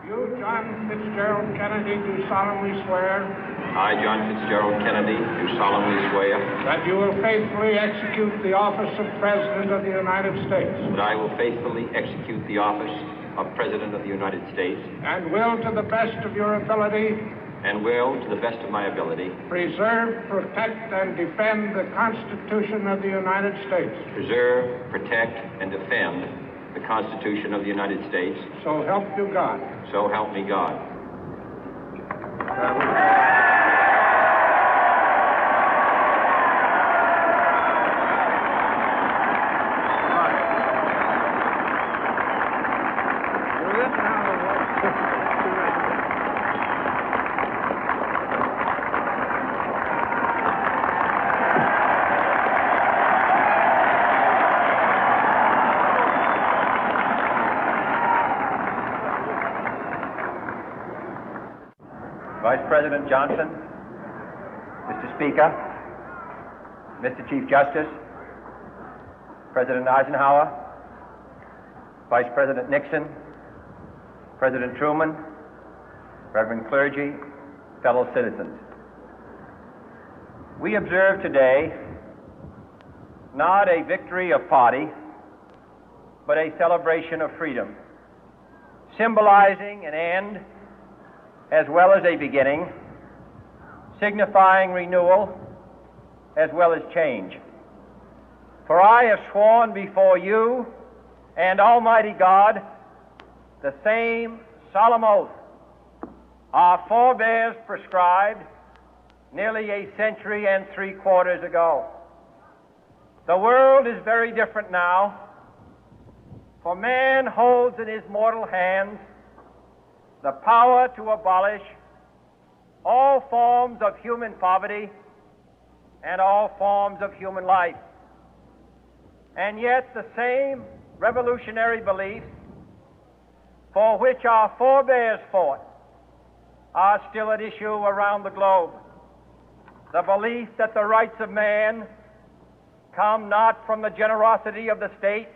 You, John Fitzgerald Kennedy, do solemnly swear I, John Fitzgerald Kennedy, do solemnly swear that you will faithfully execute the office of President of the United States that I will faithfully execute the office of President of the United States and will, to the best of your ability, and will, to the best of my ability, preserve, protect, and defend the Constitution of the United States. preserve, protect, and defend the Constitution of the United States. So help you God. So help me God. Vice President Johnson, Mr. Speaker, Mr. Chief Justice, President Eisenhower, Vice President Nixon, President Truman, Reverend clergy, fellow citizens. We observe today not a victory of party, but a celebration of freedom, symbolizing an end as well as a beginning, signifying renewal as well as change. For I have sworn before you and Almighty God the same solemn oath our forebears prescribed nearly a century and 3/4 ago. The world is very different now, for man holds in his mortal hands the power to abolish all forms of human poverty and all forms of human life. And yet the same revolutionary beliefs for which our forebears fought are still at issue around the globe. The belief that the rights of man come not from the generosity of the state,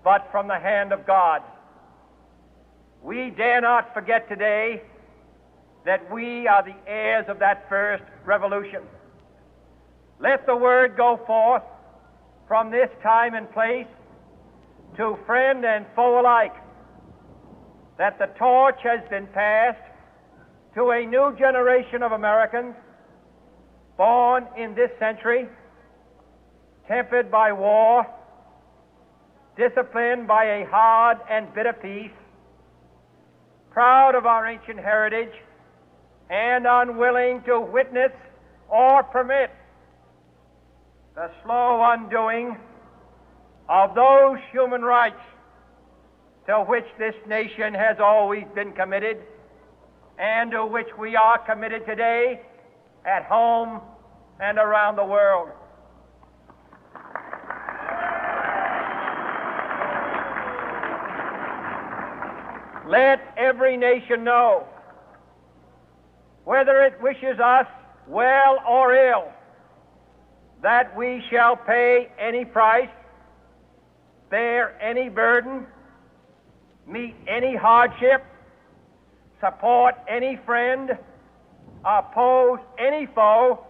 but from the hand of God. We dare not forget today that we are the heirs of that first revolution. Let the word go forth from this time and place to friend and foe alike that the torch has been passed to a new generation of Americans born in this century, tempered by war, disciplined by a hard and bitter peace, proud of our ancient heritage, and unwilling to witness or permit the slow undoing of those human rights to which this nation has always been committed and to which we are committed today at home and around the world. Let every nation know, whether it wishes us well or ill, that we shall pay any price, bear any burden, meet any hardship, support any friend, oppose any foe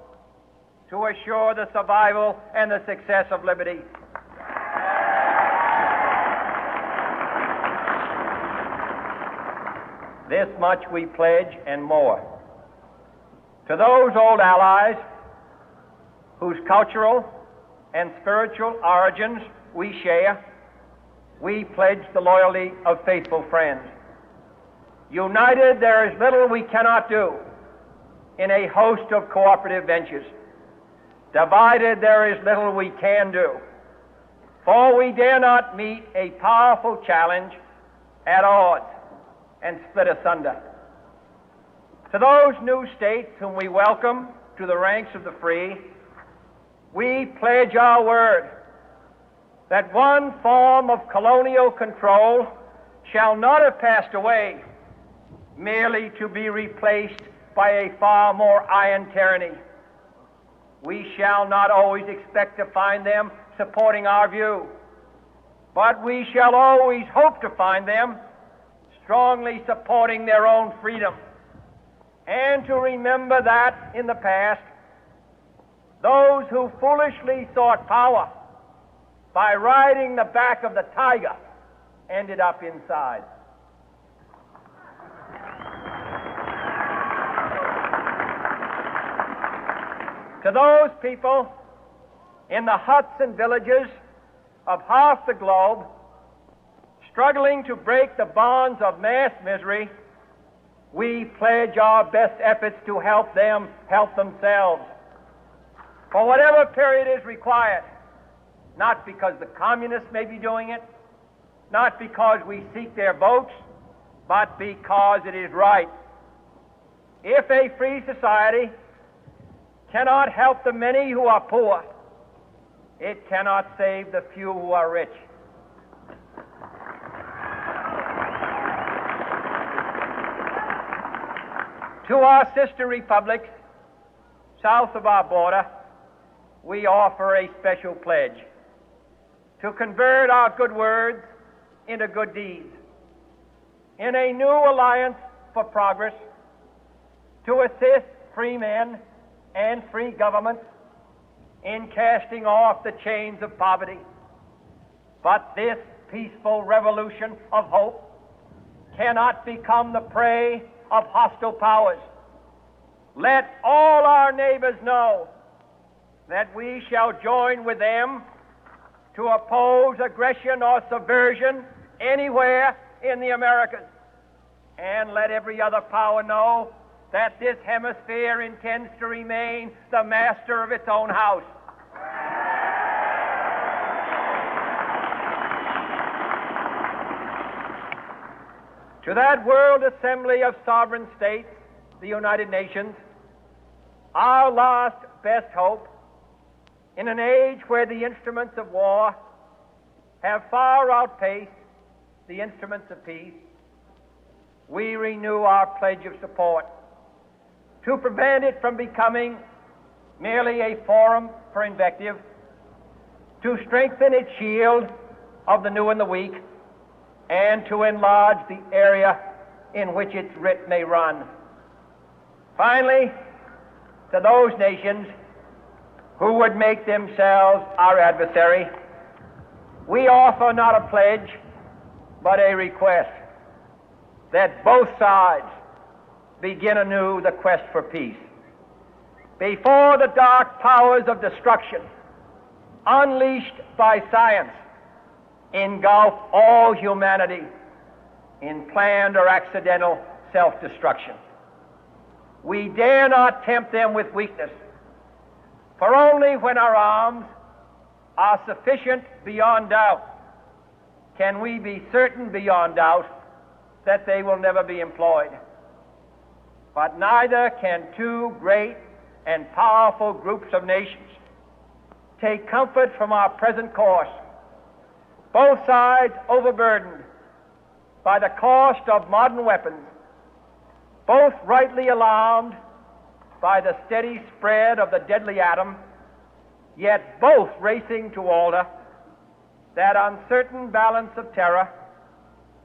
to assure the survival and the success of liberty. This much we pledge and more. To those old allies whose cultural and spiritual origins we share, we pledge the loyalty of faithful friends. United, there is little we cannot do in a host of cooperative ventures. Divided, there is little we can do, for we dare not meet a powerful challenge at odds and split asunder. To those new states whom we welcome to the ranks of the free, we pledge our word that one form of colonial control shall not have passed away merely to be replaced by a far more iron tyranny. We shall not always expect to find them supporting our view, but we shall always hope to find them strongly supporting their own freedom, and to remember that in the past, those who foolishly sought power by riding the back of the tiger ended up inside. To those people in the huts and villages of half the globe struggling to break the bonds of mass misery, we pledge our best efforts to help them help themselves for whatever period is required, not because the communists may be doing it, not because we seek their votes, but because it is right. If a free society cannot help the many who are poor, it cannot save the few who are rich. To our sister republics south of our border, we offer a special pledge to convert our good words into good deeds, in a new alliance for progress, to assist free men and free governments in casting off the chains of poverty. But this peaceful revolution of hope cannot become the prey of hostile powers. Let all our neighbors know that we shall join with them to oppose aggression or subversion anywhere in the Americas. And let every other power know that this hemisphere intends to remain the master of its own house. To that World Assembly of Sovereign States, the United Nations, our last best hope, in an age where the instruments of war have far outpaced the instruments of peace, we renew our pledge of support to prevent it from becoming merely a forum for invective, to strengthen its shield of the new and the weak, and to enlarge the area in which its writ may run. Finally, to those nations who would make themselves our adversary, we offer not a pledge, but a request that both sides begin anew the quest for peace. Before the dark powers of destruction, unleashed by science, engulf all humanity in planned or accidental self-destruction, we dare not tempt them with weakness, for only when our arms are sufficient beyond doubt can we be certain beyond doubt that they will never be employed. But neither can two great and powerful groups of nations take comfort from our present course, both sides overburdened by the cost of modern weapons, both rightly alarmed by the steady spread of the deadly atom, yet both racing to alter that uncertain balance of terror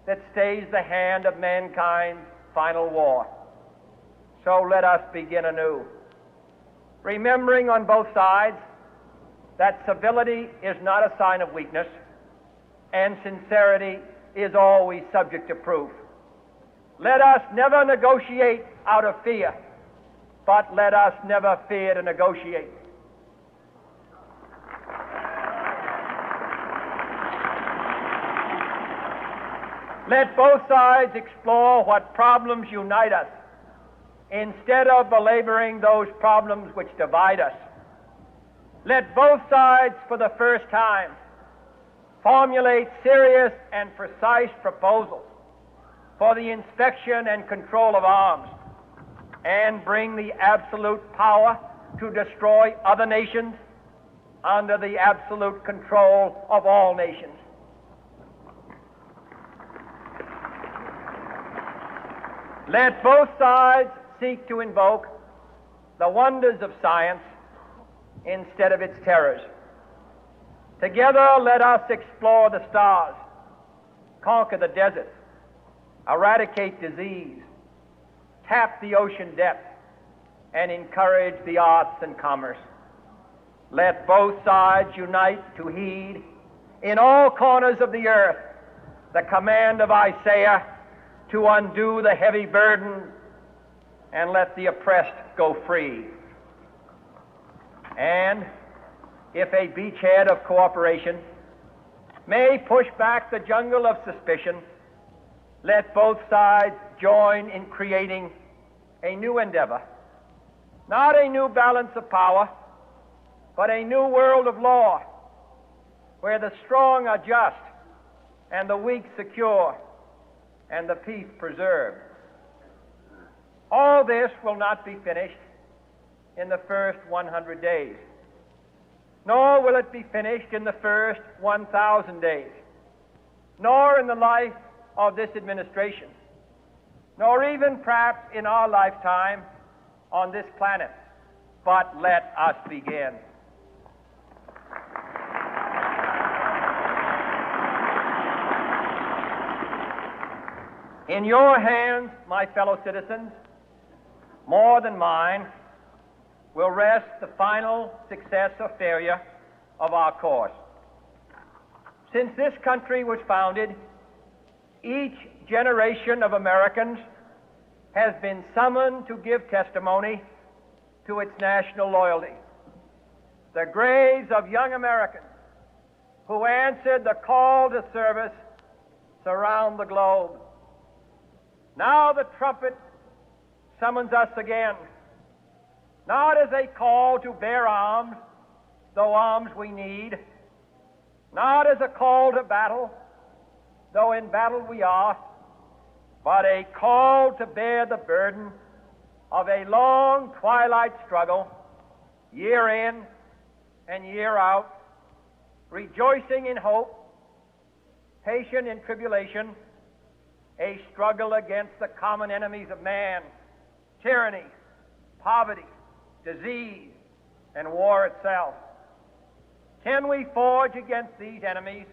that stays the hand of mankind's final war. So let us begin anew, remembering on both sides that civility is not a sign of weakness, and sincerity is always subject to proof. Let us never negotiate out of fear, but let us never fear to negotiate. Let both sides explore what problems unite us, instead of belaboring those problems which divide us. Let both sides, for the first time, formulate serious and precise proposals for the inspection and control of arms, and bring the absolute power to destroy other nations under the absolute control of all nations. Let both sides seek to invoke the wonders of science instead of its terrors. Together, let us explore the stars, conquer the deserts, eradicate disease, tap the ocean depth, and encourage the arts and commerce. Let both sides unite to heed in all corners of the earth the command of Isaiah to undo the heavy burden and let the oppressed go free. And if a beachhead of cooperation may push back the jungle of suspicion, let both sides join in creating a new endeavor, not a new balance of power, but a new world of law, where the strong are just and the weak secure and the peace preserved. All this will not be finished in the first 100 days, nor will it be finished in the first 1,000 days, nor in the life of this administration, nor even perhaps in our lifetime on this planet. But let us begin. In your hands, my fellow citizens, more than mine, will rest the final success or failure of our course. Since this country was founded, each generation of Americans has been summoned to give testimony to its national loyalty. The graves of young Americans who answered the call to service surround the globe. Now the trumpet summons us again, not as a call to bear arms, though arms we need, not as a call to battle, though in battle we are, but a call to bear the burden of a long twilight struggle, year in and year out, rejoicing in hope, patient in tribulation, a struggle against the common enemies of man, tyranny, poverty, disease, and war itself. Can we forge against these enemies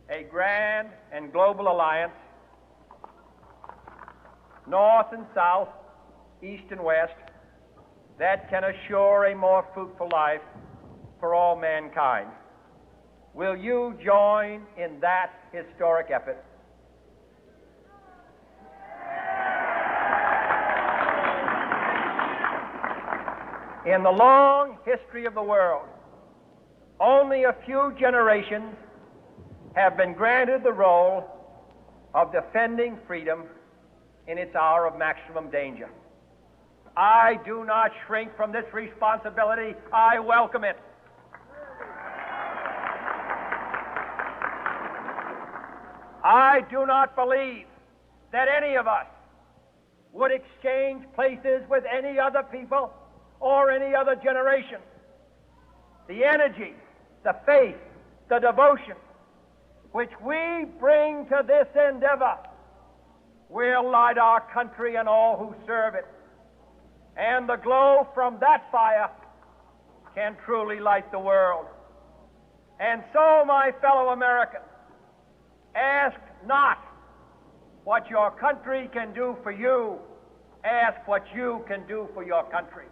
a grand and global alliance, north and south, east and west, that can assure a more fruitful life for all mankind? Will you join in that historic effort? In the long history of the world, only a few generations have been granted the role of defending freedom in its hour of maximum danger. I do not shrink from this responsibility. I welcome it. I do not believe that any of us would exchange places with any other people or any other generation. The energy, the faith, the devotion which we bring to this endeavor will light our country and all who serve it. And the glow from that fire can truly light the world. And so, my fellow Americans, ask not what your country can do for you. Ask what you can do for your country.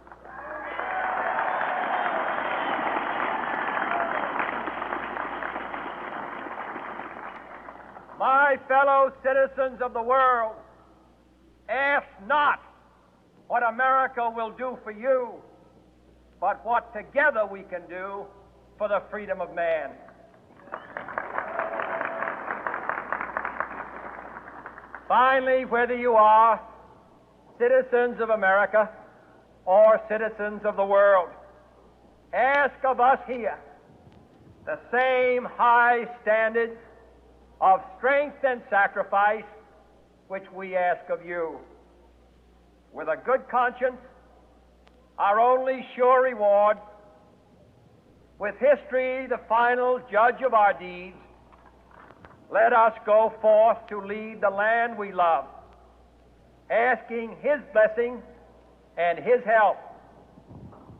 My fellow citizens of the world, ask not what America will do for you, but what together we can do for the freedom of man. Finally, whether you are citizens of America or citizens of the world, ask of us here the same high standards of strength and sacrifice which we ask of you. With a good conscience, our only sure reward, with history the final judge of our deeds, let us go forth to lead the land we love, asking His blessing and His help,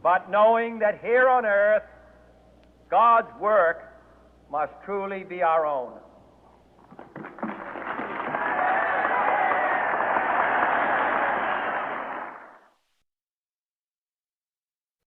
but knowing that here on earth, God's work must truly be our own.